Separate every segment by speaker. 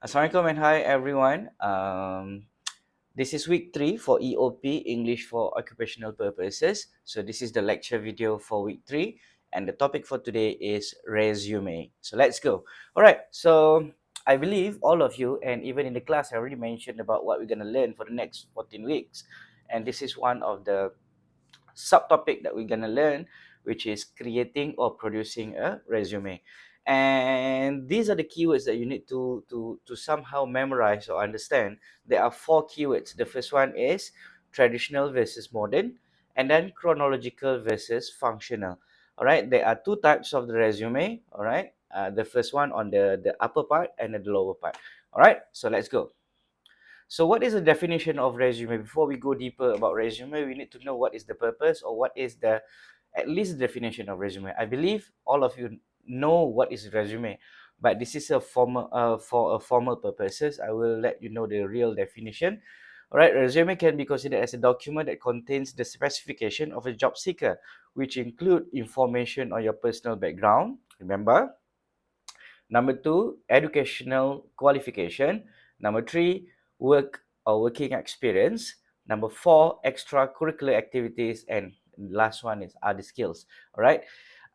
Speaker 1: Assalamualaikum and hi everyone. This is week 3 for EOP, English for Occupational Purposes. So this is the lecture video for week 3 and the topic for today is resume. So let's go. All right, so I believe all of you and even in the class I already mentioned about what we're going to learn for the next 14 weeks. And this is one of the subtopic that we're going to learn, which is creating or producing a resume. And these are the keywords that you need to somehow memorize or understand. There are 4 keywords. The first one is traditional versus modern, and then chronological versus functional. All right, there are 2 types of the resume. All right, the first one on the upper part and the lower part. All right, so let's go. So what is the definition of resume? Before we go deeper about resume, we need to know what is the purpose or what is the at least the definition of resume. I believe all of you know what is resume, but this is a formal for a formal purposes. I will let you know the real definition. All right, resume can be considered as a document that contains the specification of a job seeker, which include information on your personal background. Remember, number 2, educational qualification. Number 3, work or working experience. Number 4, extracurricular activities. And last one is other skills. All right.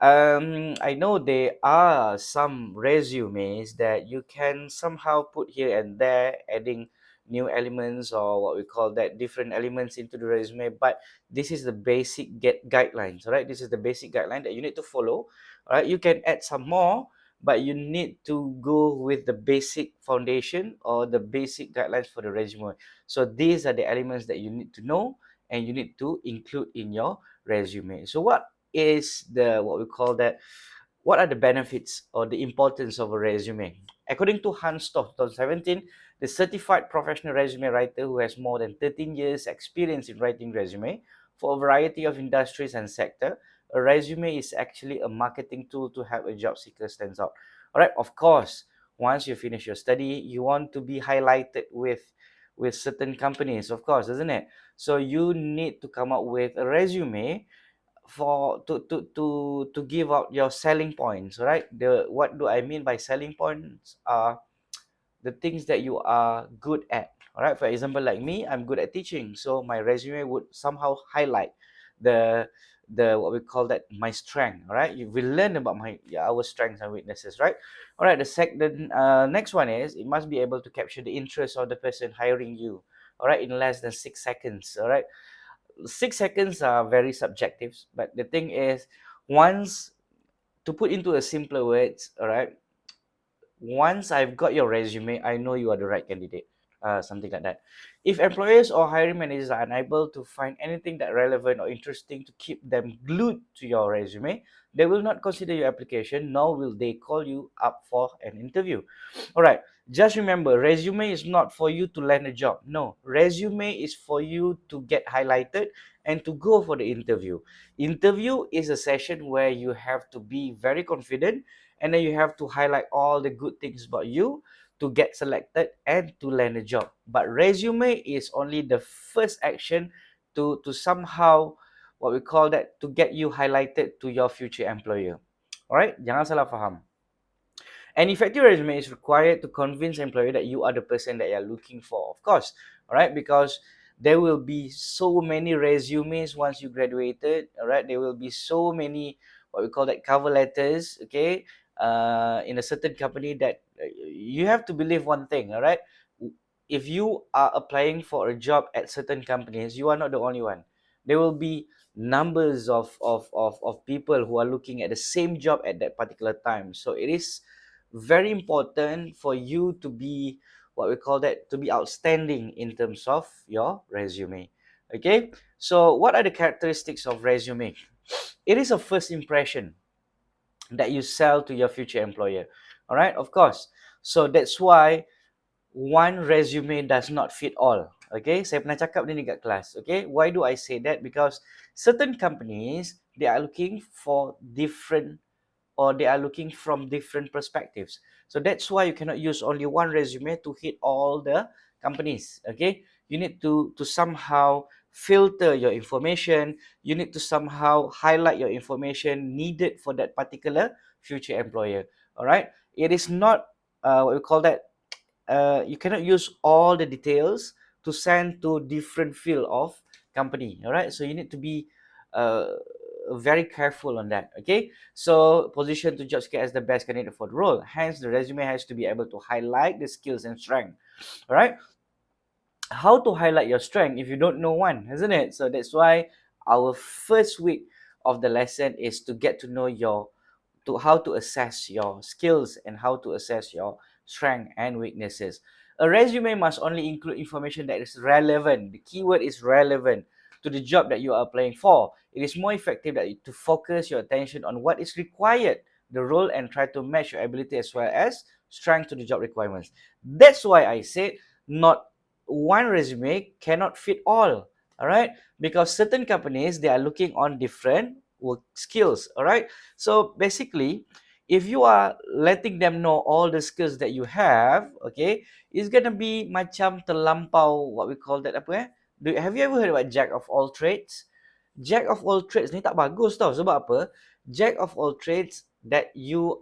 Speaker 1: I know there are some resumes that you can somehow put here and there, adding new elements or what we call that different elements into the resume. But this is the basic guidelines. All right. This is the basic guideline that you need to follow. All right. You can add some more, but you need to go with the basic foundation or the basic guidelines for the resume. So these are the elements that you need to know and you need to include in your resume. So what is the what we call that? What are the benefits or the importance of a resume? According to Hans Stoff 2017, the certified professional resume writer who has more than 13 years experience in writing resume for a variety of industries and sector, a resume is actually a marketing tool to help a job seeker stands out. All right, of course, once you finish your study, you want to be highlighted with certain companies, of course, isn't it? So you need to come up with a resume for to give out your selling points, right? The what do I mean by selling points are the things that you are good at. All right, for example, like me, I'm good at teaching, so my resume would somehow highlight the what we call that my strength. All right, you will learn about our strengths and weaknesses, right? All right, the next one is it must be able to capture the interest of the person hiring you, all right, in less than 6 seconds. All right, 6 seconds are very subjective, but the thing is, once to put into a simpler words, all right, once I've got your resume, I know you are the right candidate. Something like that. If employers or hiring managers are unable to find anything that relevant or interesting to keep them glued to your resume, they will not consider your application, nor will they call you up for an interview. All right. Just remember, resume is not for you to land a job. No, resume is for you to get highlighted and to go for the interview. Interview is a session where you have to be very confident and then you have to highlight all the good things about you to get selected and to land a job. But resume is only the first action to somehow what we call that to get you highlighted to your future employer. Alright, jangan salah faham. An effective resume is required to convince employer that you are the person that they are looking for, of course. Alright, because there will be so many resumes once you graduated. Alright, there will be so many what we call that cover letters, okay, in a certain company that you have to believe one thing. All right, if you are applying for a job at certain companies, you are not the only one. There will be numbers of people who are looking at the same job at that particular time. So it is very important for you to be what we call that to be outstanding in terms of your resume. Okay, so what are the characteristics of resume? It is a first impression that you sell to your future employer. All right, of course. So that's why one resume does not fit all. Okay, saya pernah cakap ni kat kelas. Okay, why do I say that? Because certain companies, they are looking for different or they are looking from different perspectives. So that's why you cannot use only one resume to hit all the companies. Okay, you need to somehow filter your information. You need to somehow highlight your information needed for that particular future employer. All right, it is not what we call that you cannot use all the details to send to different field of company. All right, so you need to be uh, very careful on that. Okay, so position to job scale as the best candidate for the role, hence the resume has to be able to highlight the skills and strength. All right, how to highlight your strength if you don't know one, isn't it? So that's why our first week of the lesson is to get to know your, to how to assess your skills and how to assess your strength and weaknesses. A resume must only include information that is relevant. The keyword is relevant to the job that you are applying for. It is more effective that to focus your attention on what is required, the role, and try to match your ability as well as strength to the job requirements. That's why I said not one resume cannot fit all right? Because certain companies, they are looking on different work skills, all right? So basically, if you are letting them know all the skills that you have, okay, it's gonna be macam terlampau, what we call that apa have you ever heard about jack of all trades? Jack of all trades ni tak bagus tau. Sebab apa? Jack of all trades, that you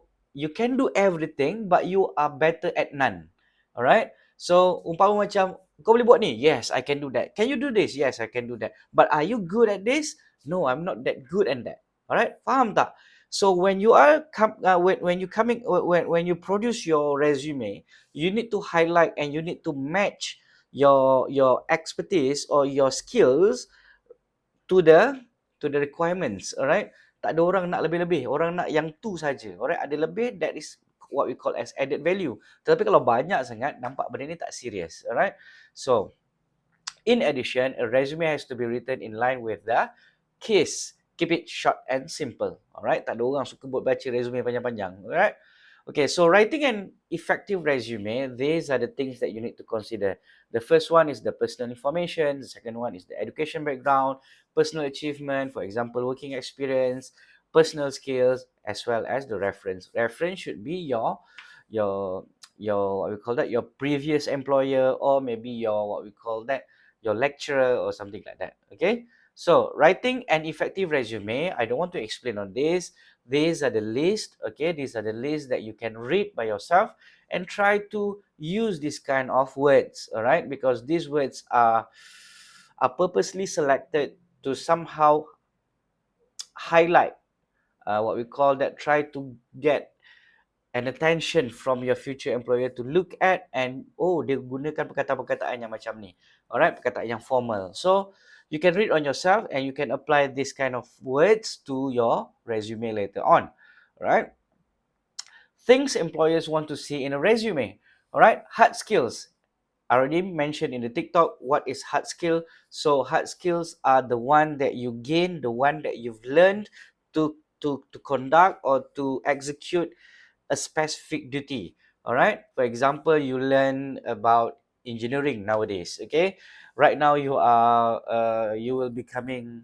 Speaker 1: can do everything but you are better at none. Alright? So umpama macam kau boleh buat ni? Yes, I can do that. Can you do this? Yes, I can do that. But are you good at this? No, I'm not that good at that. Alright? Faham tak? So when you are when you produce your resume, you need to highlight and you need to match your expertise or your skills to the requirements. Alright, tak ada orang nak lebih-lebih, orang nak yang tu saja. Alright, ada lebih, that is what we call as added value. Tetapi kalau banyak sangat, nampak benda ni tak serius. Alright, so in addition, a resume has to be written in line with the case. Keep it short and simple. Alright, tak ada orang suka buat baca resume panjang-panjang. Alright. Okay, so writing an effective resume, these are the things that you need to consider. The first one is the personal information. The second one is the education background, personal achievement, for example, working experience, personal skills, as well as the reference. Reference should be your what we call that, your previous employer, or maybe your what we call that, your lecturer or something like that. Okay, so writing an effective resume, I don't want to explain on this. These are the list. Okay, these are the list that you can read by yourself and try to use this kind of words. All right, because these words are purposely selected to somehow highlight what we call that, try to get an attention from your future employer to look at, and oh, dia gunakan perkataan-perkataan yang macam ni. Alright, perkataan yang formal. So you can read on yourself and you can apply this kind of words to your resume later on. Alright, things employers want to see in a resume. Alright, hard skills. I already mentioned in the TikTok what is hard skill. So hard skills are the one that you gain, the one that you've learned to conduct or to execute a specific duty. All right, for example, you learn about engineering nowadays. Okay, right now you will be becoming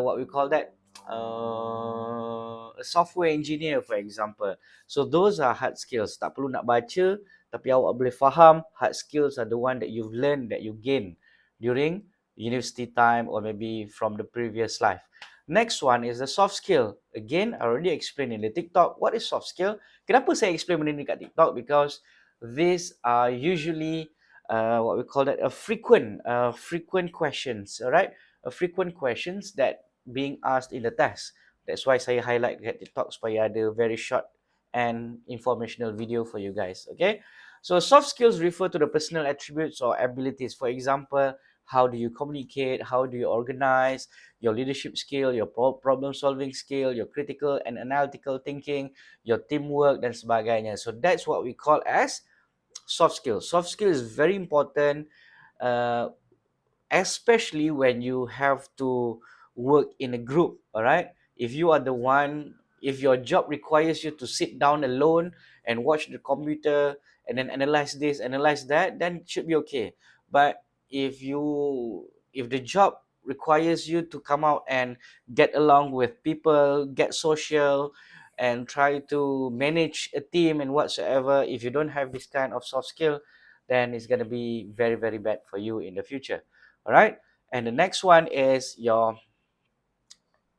Speaker 1: what we call that, a software engineer, for example. So those are hard skills. Tak perlu nak baca, tapi awak boleh faham. Hard skills are the one that you've learned, that you gain during university time or maybe from the previous life. Next one is the soft skill. Again, I already explained in the TikTok what is soft skill. Kenapa saya explain benda ni kat TikTok? Because these are usually what we call that a frequent questions. Alright, a frequent questions that being asked in the test. That's why saya highlight kat TikTok supaya ada very short and informational video for you guys. Okay, so soft skills refer to the personal attributes or abilities. For example, how do you communicate, how do you organize, your leadership skill, your problem solving skill, your critical and analytical thinking, your teamwork dan sebagainya. So that's what we call as soft skills. Soft skill is very important, especially when you have to work in a group. All right, if you are the one, if your job requires you to sit down alone and watch the computer and then analyze this, analyze that, then it should be okay. But if the job requires you to come out and get along with people, get social, and try to manage a team and whatsoever, if you don't have this kind of soft skill, then it's going to be very, very bad for you in the future. All right, and the next one is your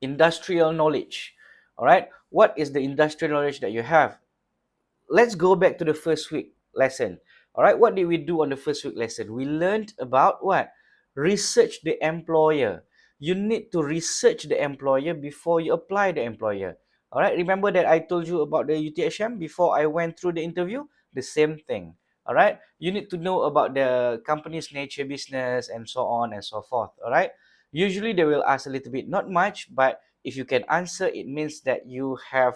Speaker 1: industrial knowledge. All right, what is the industrial knowledge that you have? let's go back to the first week lesson. All right, what did we do on the first week lesson? We learned about what? Research the employer. You need to research the employer before you apply the employer. All right, remember that I told you about the UTHM before I went through the interview? The same thing. All right, you need to know about the company's nature, business, and so on and so forth. All right, usually they will ask a little bit, not much, but if you can answer, it means that you have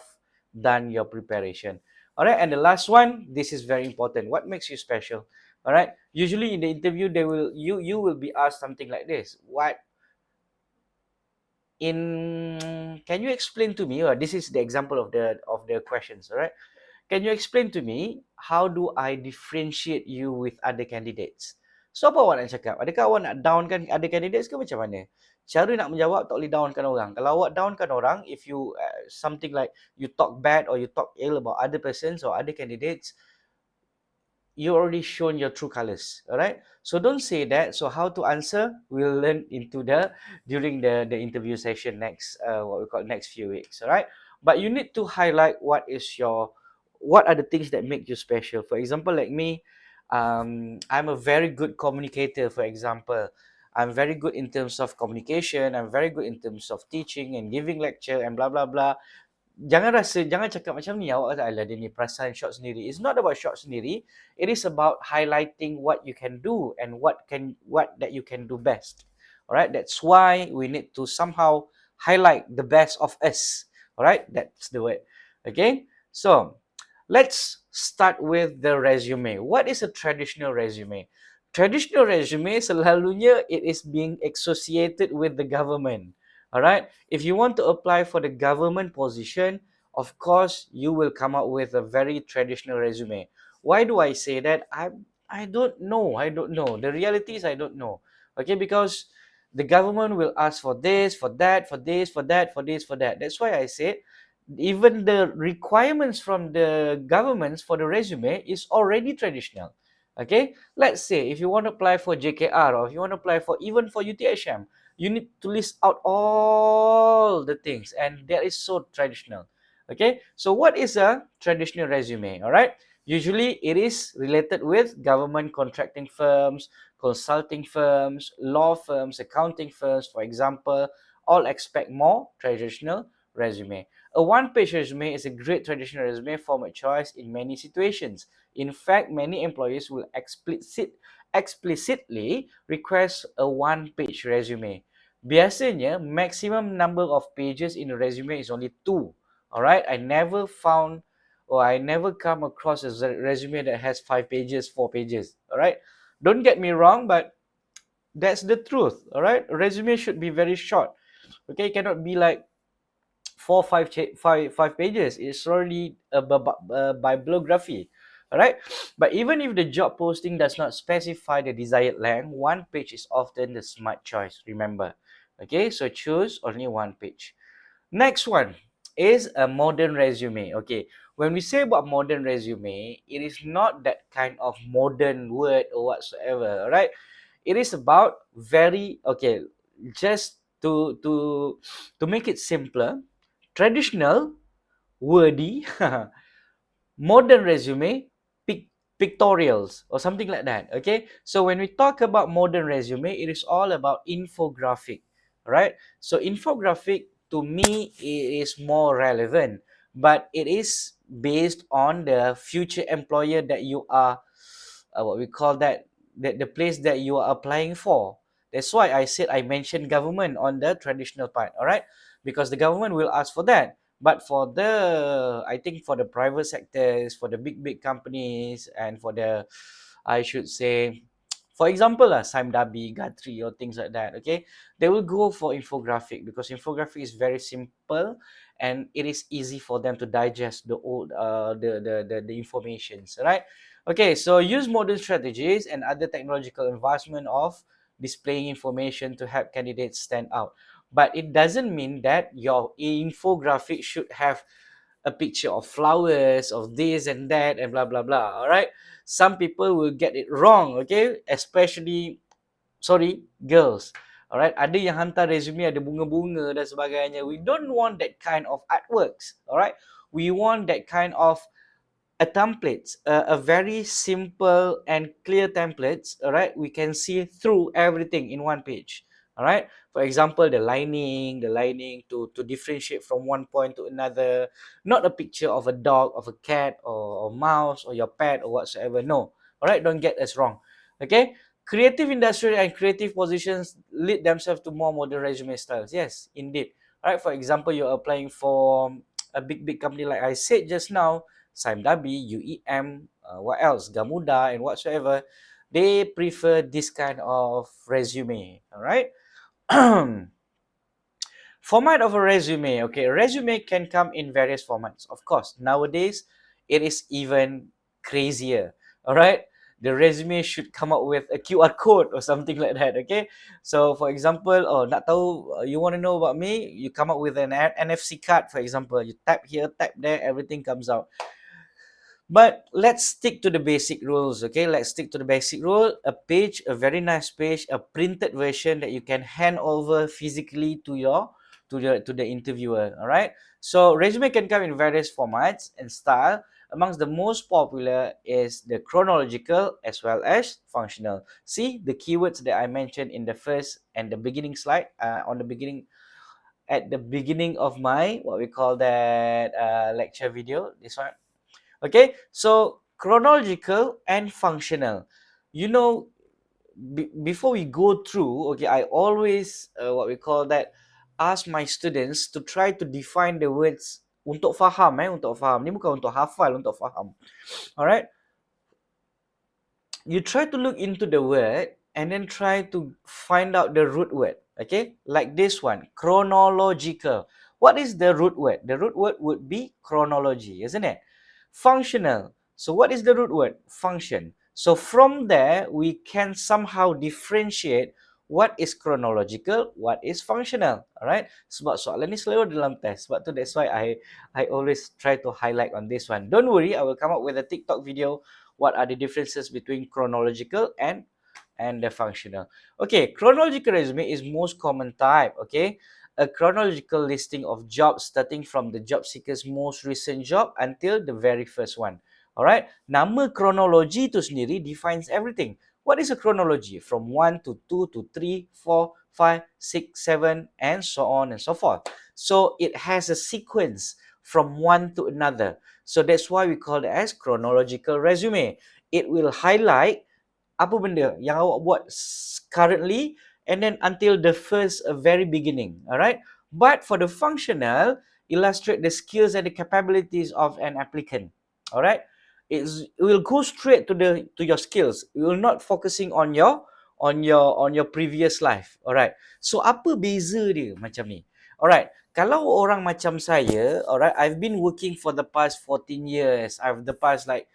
Speaker 1: done your preparation. All right, and the last one, this is very important. What makes you special? All right, usually in the interview, you will be asked something like this. What in can you explain to me, or this is the example of the questions, all right? Can you explain to me how do I differentiate you with other candidates? So apa awak nak cakap? Adakah awak nak downkan other candidates ke macam mana? Cara nak menjawab tak boleh downkan orang. Kalau awak downkan orang, if you something like you talk bad or you talk ill about other persons or other candidates, you already shown your true colors. All right, so don't say that. So how to answer, we'll learn into the during the interview session next what we call next few weeks. All right, but you need to highlight what are the things that make you special. For example, like me, I'm a very good communicator. For example, I'm very good in terms of communication, I'm very good in terms of teaching and giving lecture and blah blah blah. Jangan cakap macam ni, awak kata alah dia ni perasan short sendiri. It's not about short sendiri. It is about highlighting what you can do and what that you can do best. All right, that's why we need to somehow highlight the best of us. All right, that's the word. Okay, so let's start with the resume. What is a traditional resume? Traditional resume selalunya it is being associated with the government. All right, if you want to apply for the government position, of course you will come up with a very traditional resume. Why do I say that? I don't know. The reality is I don't know. Okay, because the government will ask for this, for that, for this, for that, for this, for that. That's why I said even the requirements from the governments for the resume is already traditional. Okay, let's say if you want to apply for JKR or if you want to apply for even for UTHM, you need to list out all the things, and that is so traditional. Okay, so what is a traditional resume? All right, usually it is related with government contracting firms, consulting firms, law firms, accounting firms, for example. All expect more traditional resume. A one-page resume is a great traditional resume format choice in many situations. In fact, many employers will explicitly request a one-page resume. Biasanya, maximum number of pages in a resume is only 2. Alright, I never found or I never come across a resume that has 5 pages, 4 pages. Alright, don't get me wrong, but that's the truth. Alright, a resume should be very short. Okay, it cannot be like 5 pages. It's already a bibliography. All right, but even if the job posting does not specify the desired length, one page is often the smart choice. Remember, okay, so choose only one page. Next one is a modern resume. Okay, when we say about modern resume, it is not that kind of modern word or whatsoever. All right, it is about very okay. Just to make it simpler, traditional, wordy, modern resume, pictorials or something like that. Okay, so when we talk about modern resume, it is all about infographic, right? So infographic to me is more relevant, but it is based on the future employer that you are what we call that, the place that you are applying for. That's why I said I mentioned government on the traditional part. All right, because the government will ask for that. But for the, I think for the private sectors, for the big companies, and for the, I should say, for example, Dabi, Gatri, or things like that, okay, they will go for infographic because infographic is very simple and it is easy for them to digest the old, the informations, right? Okay, so use modern strategies and other technological advancement of displaying information to help candidates stand out. But it doesn't mean that your infographic should have a picture of flowers, of this and that, and blah, blah, blah. All right. Some people will get it wrong, okay? Especially, sorry, girls. All right. Ada yang hantar resume, ada bunga-bunga dan sebagainya. We don't want that kind of artworks. All right. We want that kind of a template, a very simple and clear templates, all right, we can see through everything in one page. All right, for example, the lining to differentiate from one point to another, not a picture of a dog, of a cat, or mouse, or your pet, or whatsoever. No, all right, don't get us wrong. Okay, creative industry and creative positions lead themselves to more modern resume styles. Yes, indeed. All right, for example, you're applying for a big company, like I said just now, Dabi, UEM, what else, Gamuda, and whatsoever. They prefer this kind of resume. All right. Format of a resume. Okay, resume can come in various formats. Of course, nowadays it is even crazier. All right, the resume should come up with a QR code or something like that. Okay, so for example, oh, nak tahu, you want to know about me, you come up with an NFC card, for example. You tap here, tap there, everything comes out. But let's stick to the basic rules, okay? Let's stick to the basic rule. A page, a very nice page, a printed version that you can hand over physically to the interviewer. All right. So resume can come in various formats and style. Amongst the most popular is the chronological as well as functional. See the keywords that I mentioned in the first and the beginning slide, on the beginning, at the beginning of my, what we call that, lecture video. This one. Okay, so chronological and functional. You know, before we go through, okay, I always, what we call that, ask my students to try to define the words untuk faham, untuk faham. Ni bukan untuk hafal, untuk faham. Alright, you try to look into the word and then try to find out the root word. Okay, like this one, chronological. What is the root word? The root word would be chronology, isn't it? Functional. So what is the root word? Function. So from there, we can somehow differentiate what is chronological, what is functional. Alright? Sebab soalan ni selalu dalam test. Sebab tu that's why I always try to highlight on this one. Don't worry, I will come up with a TikTok video. What are the differences between chronological and the functional? Okay, chronological resume is most common type. Okay, a chronological listing of jobs starting from the job seeker's most recent job until the very first one. Alright, nama chronology tu sendiri defines everything. What is a chronology? From 1 to 2 to 3, 4, 5, 6, 7, and so on and so forth. So it has a sequence from one to another. So that's why we call it as chronological resume. It will highlight apa benda yang awak buat currently and then until the first very beginning. Alright. But for the functional, illustrate the skills and the capabilities of an applicant. Alright. It will go straight to your skills. It will not focusing on your previous life. Alright. So apa beza dia macam ni? Alright. Kalau orang macam saya, alright, I've been working for the past 14 years. I've the past like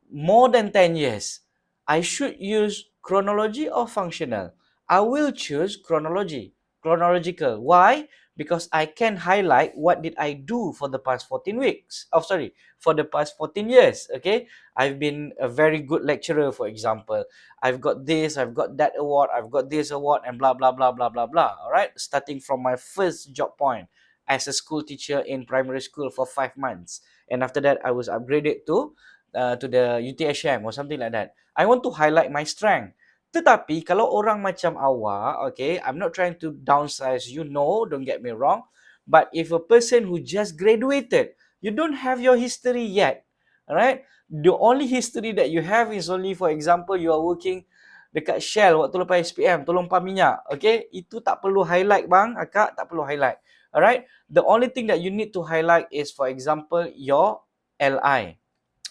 Speaker 1: more than 10 years. I should use chronology or functional? I will choose chronological. Why? Because I can highlight what did I do for the past 14 weeks. Oh, sorry, for the past 14 years. Okay, I've been a very good lecturer, for example. I've got this, I've got that award, I've got this award, and blah, blah, blah, blah, blah, blah. All right, starting from my first job point as a school teacher in primary school for 5 months. And after that, I was upgraded to the UTHM or something like that. I want to highlight my strength. Tetapi kalau orang macam awak, okay, I'm not trying to downsize you, no, don't get me wrong. But if a person who just graduated, you don't have your history yet, alright? The only history that you have is only, for example, you are working dekat Shell waktu lepas SPM, tolong pam minyak, okay? Itu tak perlu highlight bang, akak, tak perlu highlight, alright? The only thing that you need to highlight is, for example, your LI.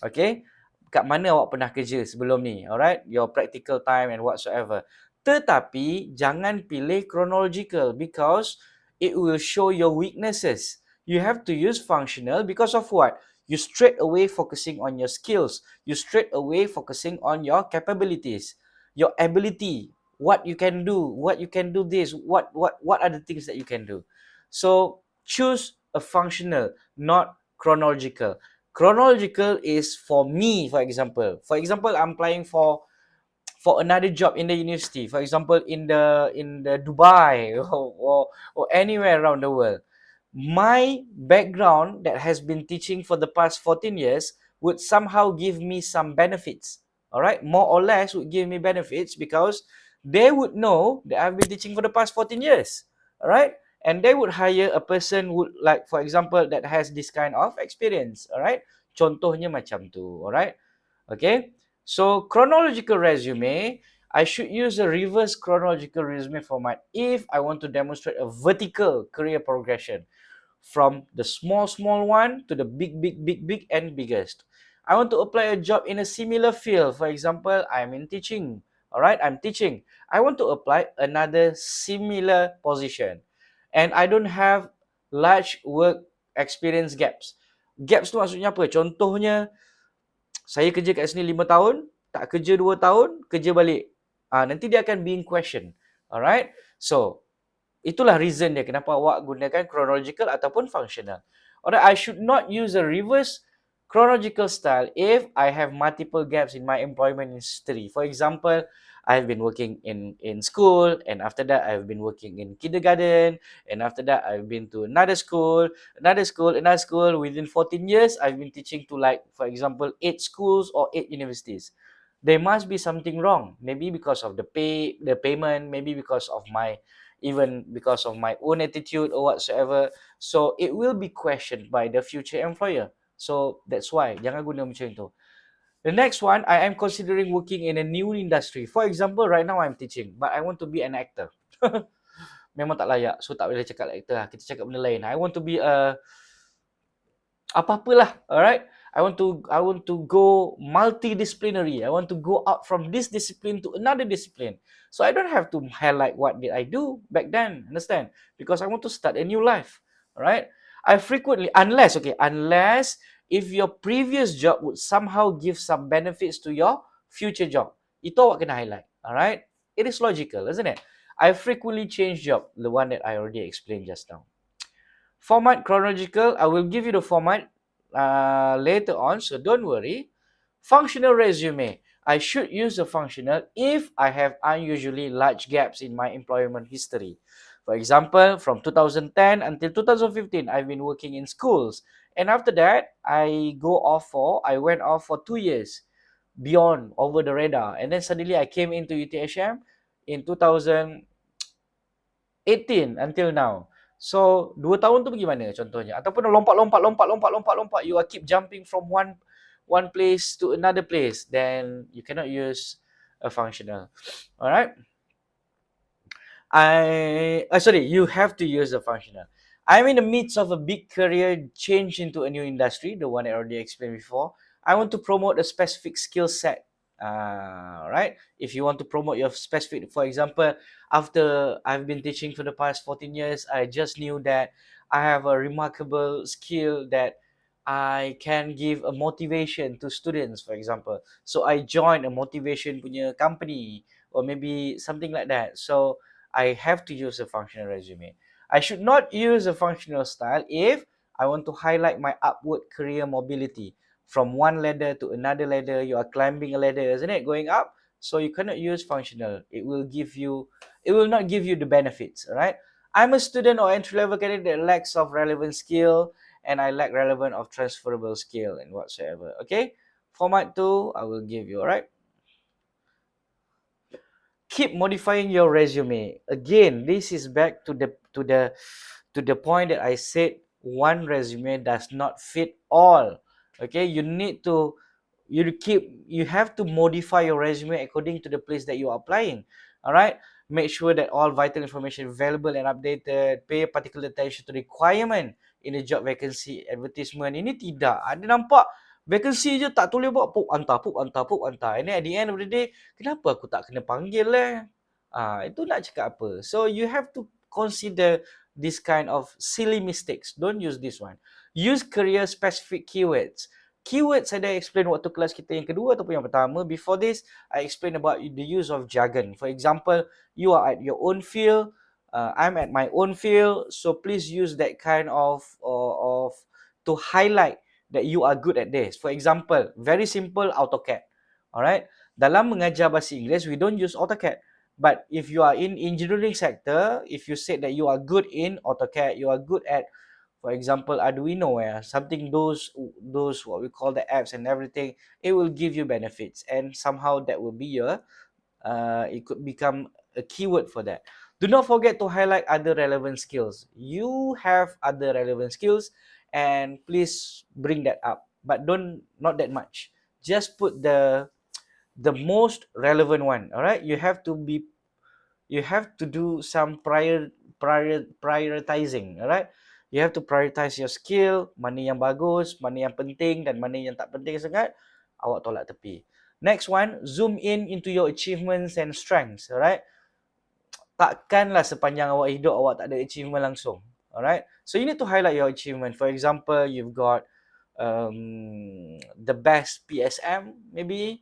Speaker 1: Okay, kat mana awak pernah kerja sebelum ni, alright, your practical time and whatsoever. Tetapi jangan pilih chronological because it will show your weaknesses. You have to use functional because of what? You straight away focusing on your skills. You straight away focusing on your capabilities, your ability, what you can do, this, what are the things that you can do. So choose a functional, not chronological. Chronological is for me, for example. For example, I'm applying for another job in the university. For example, in the Dubai or anywhere around the world. My background that has been teaching for the past 14 years would somehow give me some benefits. All right, more or less would give me benefits because they would know that I've been teaching for the past 14 years. All right, and they would hire a person would, like, for example, that has this kind of experience. All right, contohnya macam tu. All right, okay. So chronological resume, I should use a reverse chronological resume format if I want to demonstrate a vertical career progression from the small one to the big and biggest. I want to apply a job in a similar field. For example, I'm in teaching. All right, I'm teaching. I want to apply another similar position. And I don't have large work experience gaps. Gaps tu maksudnya apa? Contohnya, saya kerja kat sini 5 tahun, tak kerja 2 tahun, kerja balik. Nanti dia akan being question. Alright? So, itulah reason dia kenapa awak gunakan chronological ataupun functional. Alright, I should not use a reverse chronological style if I have multiple gaps in my employment history. For example, I've been working in school, and after that I've been working in kindergarten, and after that I've been to another school. Within 14 years, I've been teaching to, like, for example, 8 schools or 8 universities. There must be something wrong. Maybe because of the payment, maybe because of even because of my own attitude or whatsoever. So it will be questioned by the future employer. So that's why jangan guna macam itu. The next one, I am considering working in a new industry. For example, right now I'm teaching, but I want to be an actor. Memang tak layak, so tak boleh cakap actor lah. Kita cakap benda lain. I want to be a apa-apalah, alright? I want to go multidisciplinary. I want to go out from this discipline to another discipline. So I don't have to highlight what did I do back then, understand? Because I want to start a new life, alright? I frequently, unless if your previous job would somehow give some benefits to your future job, itu awak kena highlight, alright? It is logical, isn't it? I frequently change job, the one that I already explained just now. Format chronological, I will give you the format later on, so don't worry. Functional resume, I should use a functional if I have unusually large gaps in my employment history. For example, from 2010 until 2015, I've been working in schools. And after that, I went off for 2 years beyond, over the radar. And then suddenly I came into UTHM in 2018 until now. So, 2 tahun tu pergi mana contohnya? Ataupun lompat, you are keep jumping from one place to another place, then you cannot use a functional. Alright? You have to use a functional. I'm in the midst of a big career change into a new industry, the one I already explained before. I want to promote a specific skill set. Right? If you want to promote your specific, for example, after I've been teaching for the past 14 years, I just knew that I have a remarkable skill that I can give a motivation to students, for example. So I joined a motivation punya company or maybe something like that. So I have to use a functional resume. I should not use a functional style if I want to highlight my upward career mobility. From one ladder to another ladder, you are climbing a ladder, isn't it? Going up. So you cannot use functional. It will not give you the benefits, all right? I'm a student or entry-level candidate that lacks of relevant skill, and I lack relevant of transferable skill and whatsoever. Okay, format 2, I will give you, all right? Keep modifying your resume. Again, this is back to the point that I said, one resume does not fit all. Okay, you have to modify your resume according to the place that you are applying. All right, make sure that all vital information available and updated. Pay particular attention to requirement in the job vacancy advertisement. Ini tidak ada nampak vacancy je tak tulis buat pop hantar. And then at the end of the day, kenapa aku tak kena panggil itu nak cakap apa? So you have to consider this kind of silly mistakes. Don't use this one. Use career specific keywords. Keywords saya dah explain waktu kelas kita yang kedua ataupun yang pertama. Before this, I explain about the use of jargon. For example, you are at your own field, I'm at my own field, so please use that kind of to highlight that you are good at this. For example, very simple, AutoCAD. Alright, dalam mengajar bahasa Inggeris, we don't use AutoCAD. But if you are in engineering sector, if you said that you are good in AutoCAD, you are good at For example, Arduino, something those what we call the apps and everything, it will give you benefits, and somehow that will be your it could become a keyword for that. Do not forget to highlight other relevant skills. You have other relevant skills, and please bring that up, but don't not that much. Just put the most relevant one. All right, you have to do some prioritizing. All right, you have to prioritize your skill, mana yang bagus, mana yang penting, dan mana yang tak penting sangat, awak tolak tepi. Next one, zoom in into your achievements and strengths. Alright, takkanlah sepanjang awak hidup awak tak ada achievement langsung. Alright, so you need to highlight your achievement. For example, you've got the best PSM, maybe.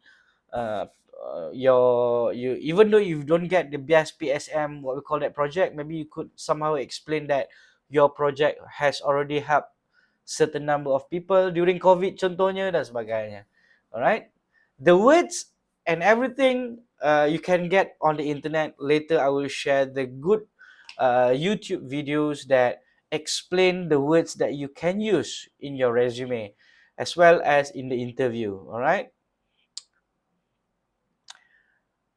Speaker 1: You even though you don't get the best PSM, what we call that project, maybe you could somehow explain that your project has already helped certain number of people during COVID contohnya dan sebagainya. Alright, the words and everything you can get on the internet. Later I will share the good YouTube videos that explain the words that you can use in your resume as well as in the interview. All right,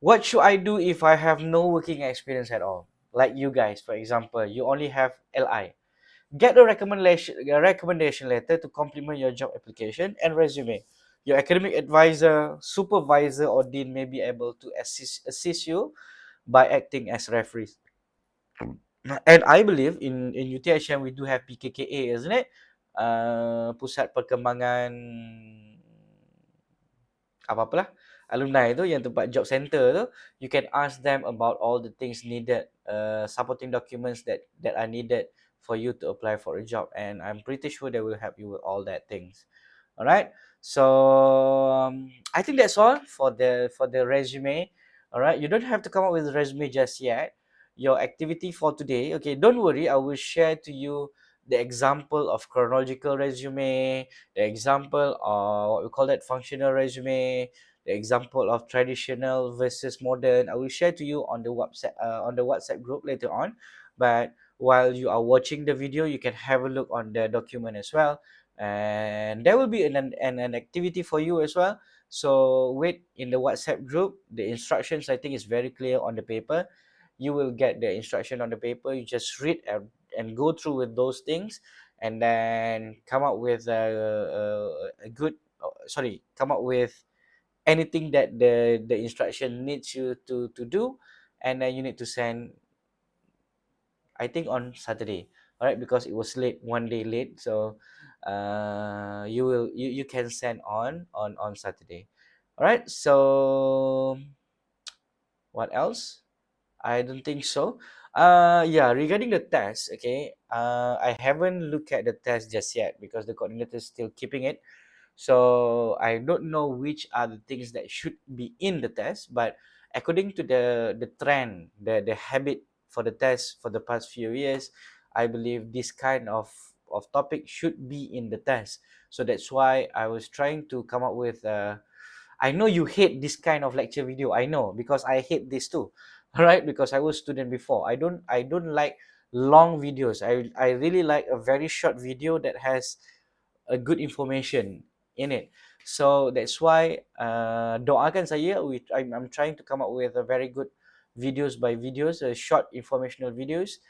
Speaker 1: what should I do if I have no working experience at all? Like you guys, for example, you only have LI. Get a recommendation letter to complement your job application and resume. Your academic advisor, supervisor, or dean may be able to assist you by acting as referees. And I believe in UTHM we do have PKKA, isn't it? Pusat Perkembangan apa-apalah alumni tu, yang tempat job center tu. You can ask them about all the things needed, supporting documents that are needed for you to apply for a job, and I'm pretty sure they will help you with all that things. All right, so I think that's all for the resume. All right, you don't have to come up with a resume just yet. Your activity for today, okay, don't worry, I will share to you the example of chronological resume, the example of what we call that functional resume, the example of traditional versus modern. I will share to you on the WhatsApp group later on. But while you are watching the video, you can have a look on the document as well, and there will be an activity for you as well. So wait in the WhatsApp group. The instructions, I think, is very clear on the paper. You will get the instruction on the paper. You just read and go through with those things, and then come up with a good come up with anything that the instruction needs you to do, and then you need to send, I think, on Saturday. All right, because it was late, one day late. So you can send on Saturday. All right, so what else? I don't think so. Yeah, regarding the test, okay. I haven't looked at the test just yet because the coordinator is still keeping it. So I don't know which are the things that should be in the test, but according to the trend, the habit for the test for the past few years, I believe this kind of topic should be in the test. So that's why I was trying to come up with I know you hate this kind of lecture video. I know, because I hate this too. All right, because I was student before. I don't like long videos. I really like a very short video that has a good information in it. So that's why doakan saya. I'm trying to come up with a very good videos by videos, short informational videos,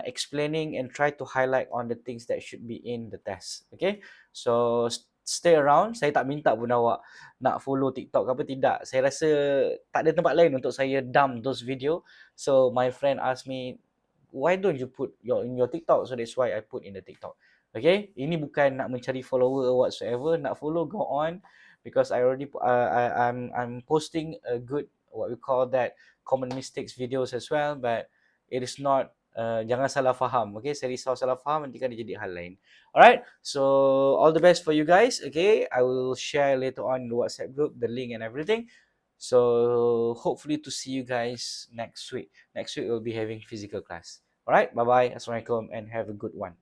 Speaker 1: explaining and try to highlight on the things that should be in the test. Okay, so stay around. Saya tak minta pun awak nak follow TikTok apa tidak. Saya rasa tak ada tempat lain untuk saya dump those video. So my friend asked me, why don't you put in your TikTok? So that's why I put in the TikTok. Okay, ini bukan nak mencari follower or whatsoever. Nak follow, go on, because I already I'm posting a good, what we call that, common mistakes videos as well, but it is not jangan salah faham. Okay, saya risau salah faham nanti kan dia jadi hal lain. Alright, so all the best for you guys. Okay, I will share later on in the WhatsApp group the link and everything. So hopefully to see you guys next week. Next week we'll be having physical class. Alright, bye bye, assalamualaikum, and have a good one.